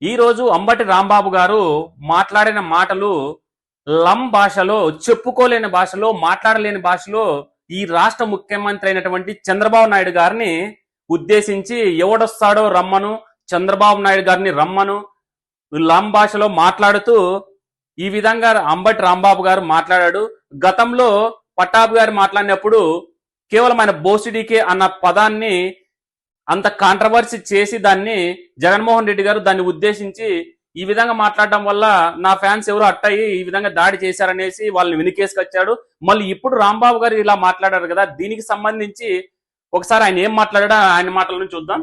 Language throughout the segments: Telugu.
ఈరోజు అంబటి రాంబాబు గారు మాట్లాడిన మాటలు లం భాషలో, చెప్పుకోలేని భాషలో, మాట్లాడలేని భాషలో ఈ రాష్ట్ర ముఖ్యమంత్రి అయినటువంటి చంద్రబాబు నాయుడు గారిని ఉద్దేశించి ఎవడొస్తాడో రమ్మను, చంద్రబాబు నాయుడు గారిని రమ్మను లం భాషలో మాట్లాడుతూ ఈ విధంగా అంబటి రాంబాబు గారు మాట్లాడాడు. గతంలో పట్టాభి గారు మాట్లాడినప్పుడు కేవలం ఆయన బోసిడీకే అన్న పదాన్ని అంత కాంట్రవర్సీ చేసి దాన్ని జగన్మోహన్ రెడ్డి గారు దాన్ని ఉద్దేశించి ఈ విధంగా మాట్లాడడం వల్ల నా ఫ్యాన్స్ ఎవరు అట్టయి ఈ విధంగా దాడి చేశారనేసి వాళ్ళని వెనుకేసుకొచ్చాడు. మళ్ళీ ఇప్పుడు రాంబాబు గారు ఇలా మాట్లాడారు కదా, దీనికి సంబంధించి ఒకసారి ఆయన ఏం మాట్లాడాడో ఆయన మాటల నుంచి చూద్దాం.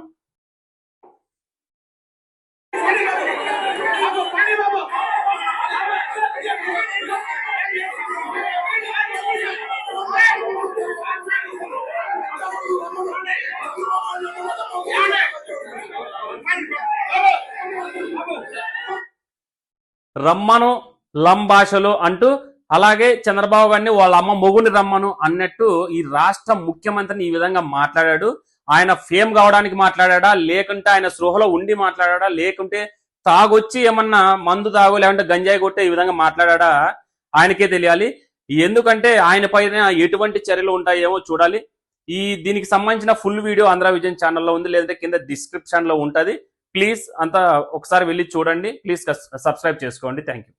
రమ్మను లం భాషలో అంటూ, అలాగే చంద్రబాబు గారిని వాళ్ళ అమ్మ మొగుని రమ్మను అన్నట్టు ఈ రాష్ట్ర ముఖ్యమంత్రిని ఈ విధంగా మాట్లాడాడు. ఆయన ఫేమ్ కావడానికి మాట్లాడా, లేకుంటే ఆయన స్పృహలో ఉండి మాట్లాడా, లేకుంటే తాగొచ్చి ఏమన్నా మందు తాగు లేకుంటే గంజాయి కొట్టే ఈ విధంగా మాట్లాడా ఆయనకే తెలియాలి. ఎందుకంటే ఆయన పైన ఎటువంటి చర్యలు ఉంటాయేమో చూడాలి. దీనికి సంబంధించిన ఫుల్ వీడియో ఆంధ్ర విజన్ ఛానల్లో ఉంది, లేదంటే కింద డిస్క్రిప్షన్ లో ఉంటది. ప్లీజ్ అంతా ఒకసారి వెళ్ళి చూడండి. ప్లీజ్ సబ్స్క్రైబ్ చేసుకోండి. Thank you.